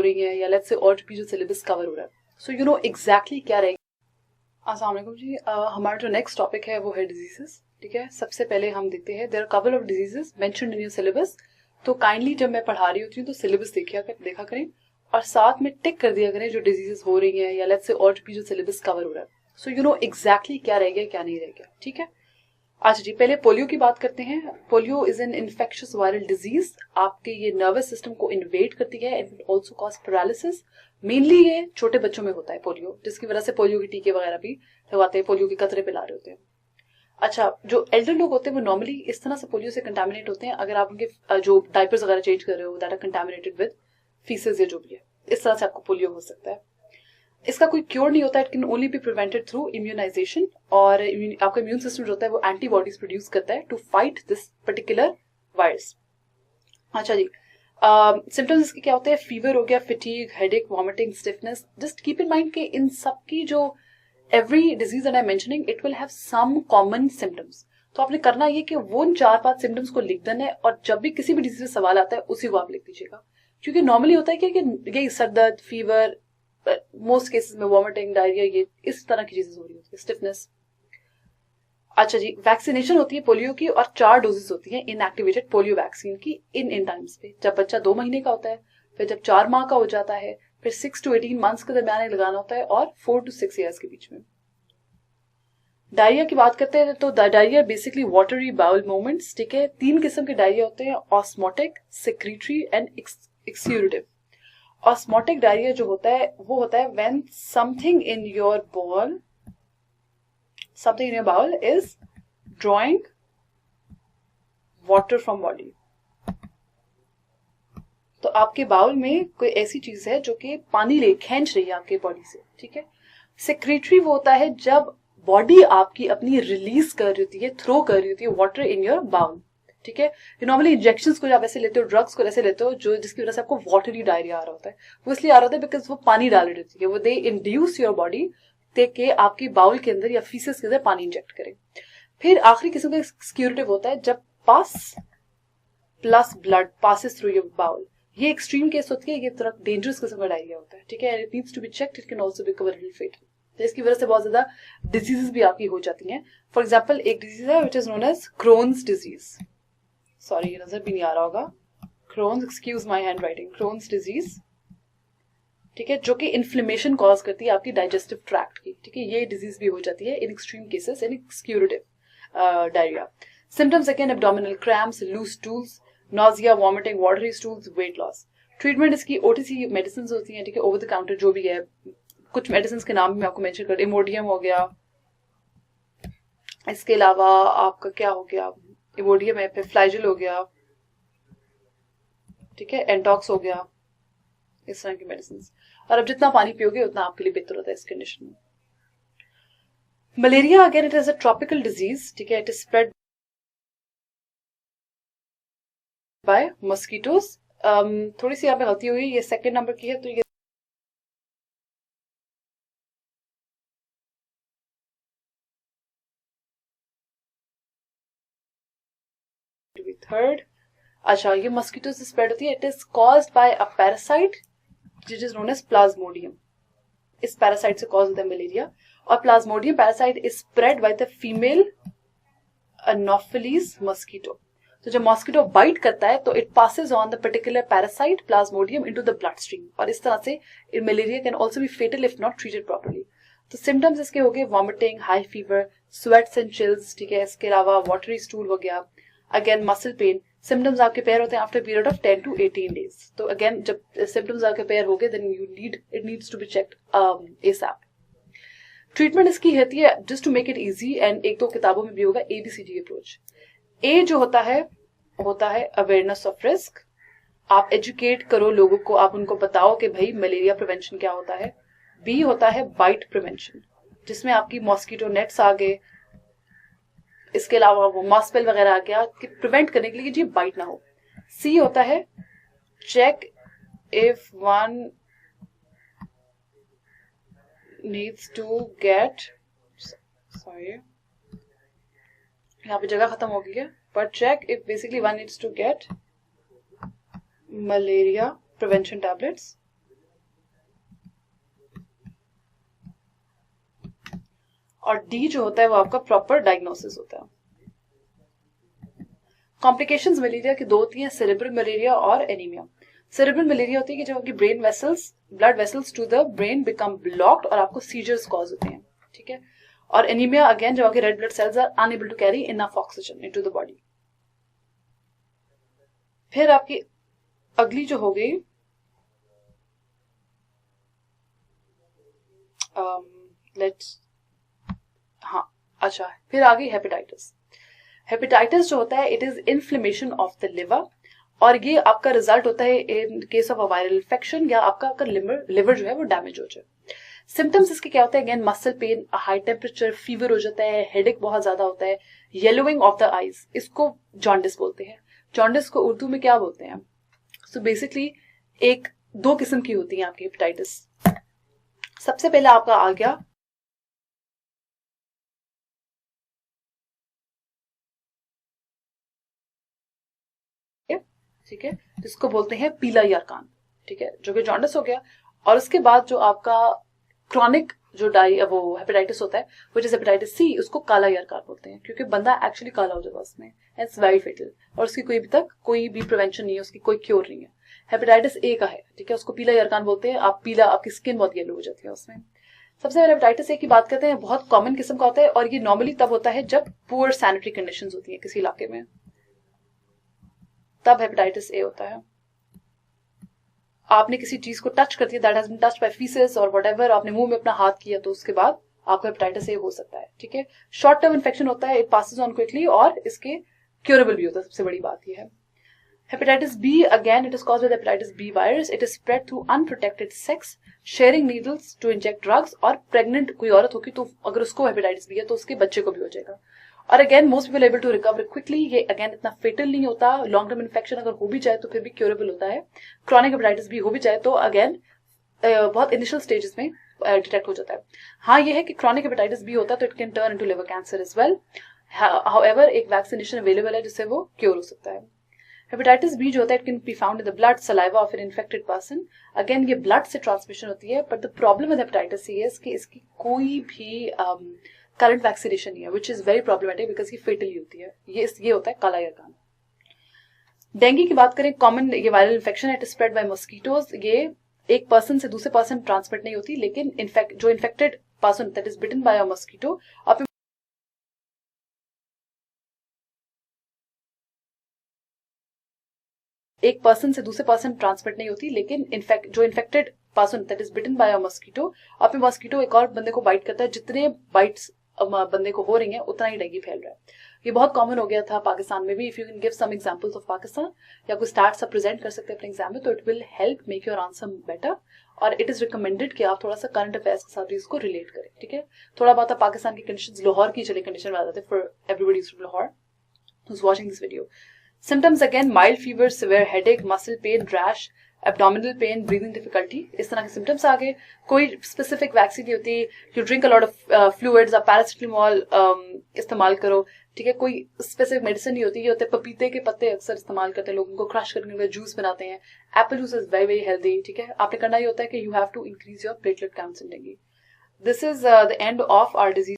रही हैं या लेट्स से और भी जो सिलेबस कवर हो रहा है, सो यू नो एग्जैक्टली क्या रहेगी। अस्सलाम वालेकुम जी। हमारा जो नेक्स्ट टॉपिक है वो है डिजीजेस। ठीक है, सबसे पहले हम देखते हैं there are couple of diseases mentioned in your syllabus. तो काइंडली जब मैं पढ़ा रही होती हूँ तो सिलेबस देखा करें और साथ में टिक कर दिया करें जो डिजीजेस हो रही हैं या लेट्स से और भी जो सिलेबस कवर हो रहा है, सो यू नो एग्जैक्टली क्या रह गया क्या नहीं रह गया। ठीक है, अच्छा जी, पहले पोलियो की बात करते हैं। Polio is an infectious viral disease. आपके ये नर्वस सिस्टम को इन्वेड करती है and will also cause paralysis. Mainly ये छोटे बच्चों में होता है पोलियो, जिसकी वजह से पोलियो के टीके वगैरह भी लगवाते हैं, पोलियो के कतरे पिला रहे होते हैं। अच्छा, जो एल्डर लोग होते हैं वो नॉर्मली इस तरह से पोलियो से कंटामिनेट होते हैं, अगर आप उनके जो डायपर्स वगैरह चेंज कर रहे हो that are contaminated with faeces या जो भी है, इस तरह से आपको पोलियो हो सकता है। इसका कोई क्योर नहीं होता, it can only be prevented through immunisation. और आपका इम्यून सिस्टम जो होता है वो एंटीबॉडीज प्रोड्यूस करता है to fight this particular virus. अच्छा जी, सिम्टम्स इसके क्या होते हैं? फीवर हो गया, fatigue, headache, vomiting, stiffness. Just keep in mind कि इन सब की जो every disease that I am mentioning it will have some common symptoms. तो आपने करना ये कि वो 4-5 सिम्टम्स को लिख देना है और जब भी किसी भी डिजीज में सवाल आता है उसी को आप लिख दीजिएगा। क्योंकि नॉर्मली होता है कि यही सर दर्द, फीवर, मोस्ट केसेस में वॉमिटिंग, डायरिया, ये इस तरह की चीजें हो रही होती है, स्टिफनेस। अच्छा जी, वैक्सीनेशन होती है पोलियो की और 4 डोजेस होती हैं इनएक्टिवेटेड पोलियो वैक्सीन की इन टाइम्स पे। जब बच्चा 2 महीने का होता है, फिर जब 4 माह का हो जाता है, फिर 6 to 18 मंथ्स के दरमियान लगाना होता है और 4 to 6 ईयर्स के बीच में। डायरिया की बात करते हैं तो diarrhoea basically watery bowel movements. ठीक है, 3 किस्म के डायरिया होते हैं, osmotic, secretory and exudative. Osmotic diarrhoea जो होता है वो होता है when something in your bowel is drawing water from body. तो आपके बाउल में कोई ऐसी चीज है जो कि पानी खींच रही है आपके बॉडी से। ठीक है, सेक्रेटरी वो होता है जब बॉडी आपकी अपनी रिलीज कर रही होती है, थ्रो कर रही होती है वाटर इन योर बाउल। ठीक है, नॉर्मली इंजेक्शंस को आप ऐसे लेते हो, ड्रग्स को ऐसे लेते हो जो जिसकी वजह से आपको वाटरी डायरिया आ रहा होता है, वो इसलिए आ रहा होता है बिकॉज वो पानी डाल रही होती है, वो दे इंड्यूस योर बॉडी के आपकी बाउल के अंदर या फीसेस के अंदर पानी इंजेक्ट करें। फिर आखिरी किस्म का एक्सक्यूरेटिव होता है जब pus plus blood passes through your bowel. ये एक्सट्रीम केस होती है, ये थोड़ा डेंजरस किस्म का डायरिया होता है। ठीक है, it needs to be checked, it can also become a little fatal. तो इसकी वजह से बहुत ज्यादा डिजीजेस भी आपकी हो जाती हैं। फॉर एग्जाम्पल एक डिजीज है which is known as Crohn's disease. Sorry, ये नजर भी नहीं आ रहा होगा, Crohn's, excuse my handwriting, Crohn's disease. ठीक है, जो कि इन्फ्लेमेशन कॉज करती है आपकी डाइजेस्टिव ट्रैक्ट की। ठीक है, ये डिजीज भी हो जाती है in extreme cases in exudative diarrhoea. Symptoms again abdominal cramps, loose stools, nausea, vomiting, watery stools, weight loss. Treatment इसकी ओटीसी मेडिसिन होती है। ठीक है, ओवर द काउंटर जो भी है, कुछ मेडिसिन के नाम मैं आपको मेंशन कर, इमोडियम हो गया, इसके अलावा आपका क्या हो गया, इमोडियम है, फिर फ्लाइजल हो गया, ठीक है, एंटॉक्स हो गया, इस तरह की मेडिसिन। और अब जितना पानी पियोगे उतना आपके लिए बेहतर होता है इस कंडीशन में। Malaria again it is a tropical disease. ठीक है, it is spread bye mosquitoes. थोड़ी सी यहाँ पे गलती हुई, ये सेकंड नंबर की है तो ये थर्ड। अच्छा, ये मस्कीटो से स्प्रेड होती है। It is caused by a parasite which is known as plasmodium. इस पैरासाइट से कॉज होता है मलेरिया। और plasmodium parasite is spread by the female anopheles mosquito. तो जब मॉस्किटो बाइट करता है तो it passes on the particular parasite plasmodium into the blood stream, और इस तरह से malaria can also be fatal if not treated properly. तो सिम्टम्स इसके हो गए vomiting, high fever, sweats and chills. ठीक है, इसके अलावा वाटरी स्टूल हो गया, अगेन मसल पेन। सिम्टम्स आपके पैर होते हैं after period of 10 to 18 days। तो अगेन जब सिम्टम्स आपके पैर हो गए then it needs to be checked ASAP. Treatment इसकी होती है just to make it easy, and 1-2 किताबों में भी होगा ABCD अप्रोच। ए जो होता है अवेयरनेस ऑफ रिस्क। आप एजुकेट करो लोगों को, आप उनको बताओ कि भाई मलेरिया प्रिवेंशन क्या होता है। बी होता है बाइट प्रिवेंशन, जिसमें आपकी मॉस्किटो नेट्स आ गए, इसके अलावा वो मॉस्पेल वगैरह आ गया कि प्रिवेंट करने के लिए जी बाइट ना हो। सी होता है check if one needs to get, sorry यहाँ पे जगह खत्म हो गई है, but check if basically one needs to get malaria prevention tablets और डी जो होता है वो आपका प्रॉपर डायग्नोसिस होता है। कॉम्प्लिकेशंस मलेरिया की दो होती हैं, सेरेब्रल मलेरिया और एनीमिया। सेरेब्रल मलेरिया होती है कि जब आपकी brain vessels, blood vessels to the brain become blocked और आपको सीजर्स कॉज होते हैं, ठीक है। और एनीमिया अगेन जब आपके red blood cells are unable to carry enough oxygen into the body. फिर आपकी अगली जो हो गई लेट्स अच्छा, फिर आ गई हेपेटाइटिस। हेपेटाइटिस जो होता है it is inflammation of the liver, और ये आपका रिजल्ट होता है in case of a viral infection या आपका लिवर जो है वो डैमेज हो जाए। सिम्टम्स इसके क्या होते हैं? Again muscle pain, high temperature, fever हो जाता है, हेडेक बहुत ज्यादा होता है, येलोइंग ऑफ द आईज, इसको जॉन्डिस बोलते हैं। जॉन्डिस को उर्दू में क्या बोलते हैं? सो बेसिकली एक दो किस्म की होती है आपकी हेपेटाइटिस। सबसे पहले आपका आ गया ठीक है, जिसको बोलते हैं पीला यारकान, ठीक है, जो कि जॉन्डिस हो गया। और उसके बाद जो आपका क्रॉनिक जो वो हेपेटाइटिस होता है विच इज हेपेटाइटिस सी, उसको काला यारकान बोलते हैं, क्योंकि बंदा एक्चुअली काला हो जाएगा उसमें, इट्स वेरी फेटल, और उसकी कोई अभी तक कोई भी प्रिवेंशन नहीं है, उसकी कोई क्योर नहीं है। हेपेटाइटिस ए का है, ठीक है, उसको पीला यारकान बोलते हैं। आप पीला, आपकी स्किन बहुत येलो हो जाती है उसमें। सबसे पहले हेपेटाइटिस ए की बात करते हैं, बहुत कॉमन किस्म का होता है, और ये नॉर्मली तब होता है जब पुअर सैनिटरी कंडीशंस होती है किसी इलाके में, तब हेपेटाइटिस ए होता है। आपने किसी चीज को टच कर दिया, that has been touched by faeces और व्हाटएवर, आपने मुंह में अपना हाथ किया, तो उसके बाद आपको हेपेटाइटिस ए हो सकता है, ठीक है। शॉर्ट टर्म इन्फेक्शन होता है, इट पासेस ऑन क्विकली, और इसके क्यूरेबल भी होता है, सबसे बड़ी बात यह है। Hepatitis B again it is caused by hepatitis B virus, it is spread through unprotected sex, sharing needles to inject drugs, और प्रेग्नेंट कोई औरत होगी तो अगर उसको हेपेटाइटिस बी है तो उसके बच्चे को भी हो जाएगा। और again most people able to recover quickly, ये अगेन इतना फेटल नहीं होता, लॉन्ग टर्म इन्फेक्शन अगर हो भी जाए तो फिर भी क्यूरेबल होता है। क्रॉनिक हेपेटाइटिस भी हो भी जाए तो अगेन बहुत इनिशियल स्टेजेस में डिटेक्ट हो जाता है। हाँ, ये है कि क्रॉनिक हेपेटाइटिस भी होता है तो it can turn into liver cancer as well. However एक वैक्सीनेशन अवेलेबल है जिससे वो क्योर हो सकता है। हेपेटाइटिस बी जो होता है it can be found in the blood, saliva of an infected person. Again ये ब्लड से ट्रांसमिशन होती है, but the problem with hepatitis C is कि इसकी कोई भी करंट वैक्सीनेशन नहीं है, which is very problematic because ये फेटली होती है। ये होता है काला यारकान। डेंगू की बात करें, कॉमन ये वायरल इन्फेक्शन है, it is spread bye mosquitoes. ये एक पर्सन से दूसरे पर्सन ट्रांसमिट नहीं होती, लेकिन जो infected person that is bitten by a mosquito एक पर्सन से दूसरे पर्सन ट्रांसमिट नहीं होती, लेकिन जो infected person that is bitten by a mosquito, अब मॉस्किटो एक और बंदे को बाइट करता है, जितने बाइट्स बंदे को हो रही हैं उतना ही डेंगू फैल रहा है। ये बहुत कॉमन हो गया था पाकिस्तान में भी। If you can give some examples of Pakistan, या कोई स्टार्ट प्रेजेंट कर सकते हैं अपने एग्जाम में, तो it will help make your answer better. और इट इज रिकमेंडेड कि आप थोड़ा सा करंट अफेयर्स के साथ भी इसको रिलेट करें, ठीक है। थोड़ा बहुत पाकिस्तान की कंडीशंस, लाहौर की चले कंडीशन में आ जाते हैं for everybody from Lahore who's watching this video. Symptoms again mild fever, severe headache, muscle pain, rash, abdominal pain, breathing difficulty, इस तरह के सिम्टम्स आ गए। कोई स्पेसिफिक वैक्सीन नहीं होती। You drink a lot of fluids, आप पैरासिटामोल इस्तेमाल करो, ठीक है। कोई स्पेसिफिक मेडिसिन नहीं होती। ये होते हैं पपीते के पत्ते अक्सर इस्तेमाल करते हैं लोग, उनको क्रश करके उनका जूस बनाते हैं। Apple juice is very very healthy, ठीक है। आपने करना ये होता है कि you have to increase your platelet counts in dengue. This is the end of our disease.